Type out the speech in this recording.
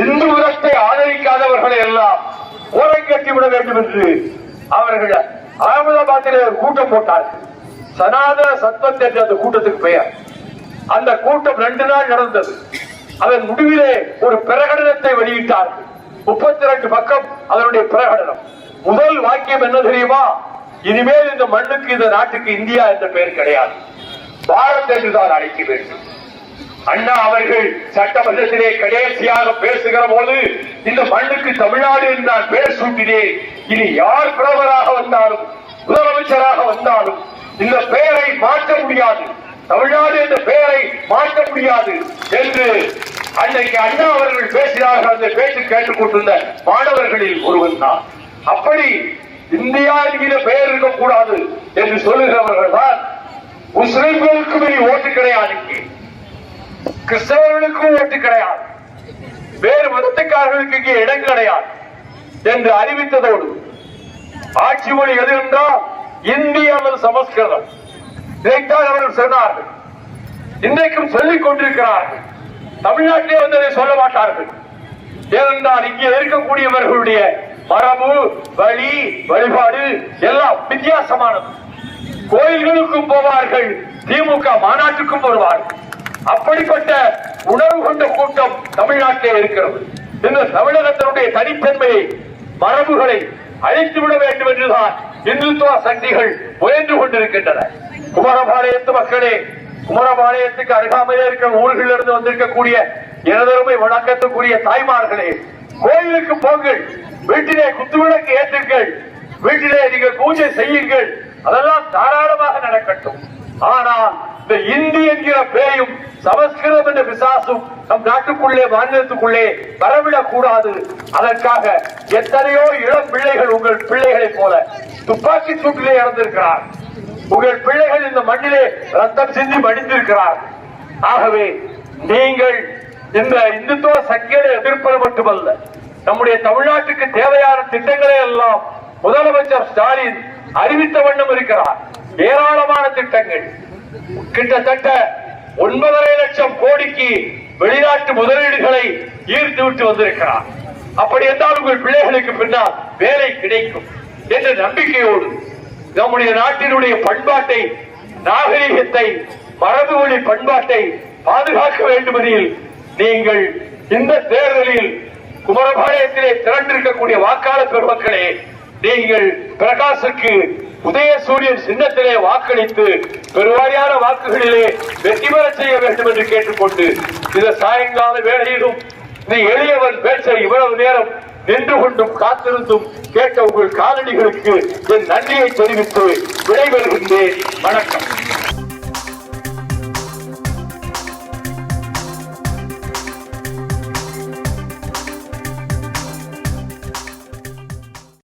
இந்து மதத்தை ஆதரிக்காதவர்களை எல்லாம் ஓரங்கட்டிவிட வேண்டும் என்று அவர்கள் அகமதாபாத்திலே ஒரு கூட்டம் போட்டார்கள். சனாதன சத்வத் என்ற அந்த கூட்டத்துக்கு பெயர். அந்த கூட்டம் 2 நாள் நடந்தது. அதன் முடிவிலே ஒரு பிரகடனத்தை வெளியிட்டார்கள். 32 பக்கம் அதனுடைய பிரகடனம். முதல் வாக்கியம் என்ன தெரியுமா? இனிமேல் இந்த மண்ணுக்கு, இந்த நாட்டுக்கு இந்தியா என்ற பெயர் கிடையாது, பாரத் என்றுதான் அழைக்க வேண்டும். அண்ணா அவர்கள் சட்டமன்றத்திலே கடைசியாக பேசுகிற போது, இந்த மண்ணுக்கு தமிழ்நாடு என்று நான் பெயர் சூட்டினேன். இனி யார் பிரதமராக வந்தாலும், முதலமைச்சராக வந்தாலும் இந்த பெயரை மாற்ற முடியாது, தமிழ்நாடு என்ற பெயரை மாற்ற முடியாது என்று அன்றைக்கு அண்ணா அவர்கள் பேசினார்கள். அந்த பேச்சு கேட்டுக் கொண்டிருந்த மாணவர்களில் ஒருவன் தான். அப்படி இந்தியா என்கிற பெயர் இருக்கக்கூடாது என்று சொல்லுகிறவர்கள் தான். முஸ்லிம்களுக்கும் இனி ஓட்டு கிடையாது, கிறிஸ்தவர்களுக்கும் ஓட்டு கிடையாது, வேறு மதத்துக்காரர்களுக்கு இங்கே இடம் கிடையாது என்று அறிவித்ததோடு, ஆட்சி மொழி எது என்றால் இந்தி அல்லது சமஸ்கிருதம், இதைத்தான் அவர்கள் சொன்னார்கள். இன்றைக்கும் சொல்லிக் கொண்டிருக்கிறார்கள். தமிழ்நாட்டிலே வந்ததை சொல்ல மாட்டார்கள். ஏனென்றால் இங்கே இருக்கக்கூடியவர்களுடைய மரபு, வழி, வழிபாடு எல்லாம் வித்தியாசமானது. கோயில்களுக்கும் போவார்கள், திமுக மாநாட்டுக்கும் வருவார்கள். அப்படிப்பட்ட உணர்வு கொண்ட கூட்டம் தமிழ்நாட்டிலே இருக்கிறது. இந்த தமிழகத்தினுடைய தனித்தன்மையை, மரபுகளை அழித்துவிட வேண்டும் என்றுதான் இந்துத்துவ சக்திகள் முயன்று கொண்டிருக்கின்றன. குமரபாளையத்து மக்களே, குமரபாளையத்துக்கு அருகாமையில் இருக்கிற ஊர்களிலிருந்து வந்திருக்கக்கூடிய எனதருமை வணக்கத்துக்குரிய தாய்மார்களே, கோயிலுக்கு போங்கள், வீட்டிலே குத்துவிளக்கு ஏற்றுங்கள், வீட்டிலே நீங்கள் பூஜை செய்யுங்கள், அதெல்லாம் தாராளமாக நடக்கட்டும். ஆனால் இந்த இந்தி என்கிற பேயும் சமஸ்கிருதம் என்ற பிசாசும் நம் நாட்டுக்குள்ளே, மாநிலத்துக்குள்ளே வரவிடக் கூடாது. அதற்காக எத்தனையோ இளம் பிள்ளைகள் உங்கள் பிள்ளைகளைப் போல துப்பாக்கி சூட்டிலே இறந்திருக்கிறார். உங்கள் பிள்ளைகள் இந்த மண்ணிலே ரத்தம் சிந்தி மடிந்திருக்கிறார். ஆகவே நீங்கள் இந்த இந்துத்துவ சக்திகளை எதிர்ப்பது மட்டுமல்ல, நம்முடைய தமிழ்நாட்டுக்கு தேவையான திட்டங்களை எல்லாம் முதலமைச்சர் ஸ்டாலின் அறிவித்த வண்ணம் இருக்கிறார். ஏராளமான திட்டங்கள், கிட்டத்தட்ட 9.5 லட்சம் கோடிக்கு வெளிநாட்டு முதலீடுகளை ஈர்த்து விட்டு வந்திருக்கிறார். அப்படி என்றால் உங்கள் பிள்ளைகளுக்கு பின்னால் வேலை கிடைக்கும் என்ற நம்பிக்கையோடு நம்முடைய நாட்டினுடைய பண்பாட்டை, நாகரிகத்தை, மரபு வழி பண்பாட்டை பாதுகாக்க வேண்டுமெனில் நீங்கள் இந்த தேர்தலில் குமரபாளையத்திலே திரண்டிருக்கக்கூடிய வாக்காளர் பெருமக்களே, நீங்கள் பிரகாசுக்கு உதயசூரியன் சின்னத்திலே வாக்களித்து பெருவாரியான வாக்குகளிலே வெற்றி பெற செய்ய வேண்டும் என்று கேட்டுக்கொண்டு, இந்த சாயங்கால வேளையிலும் இந்த எளியவன் பேச்சை இவ்வளவு நேரம் நின்று கொண்டும் காத்திருந்தும் கேட்ட உங்கள் காலடிகளுக்கு என் நன்றியை தெரிவித்து விடைபெறுகின்றேன். வணக்கம்.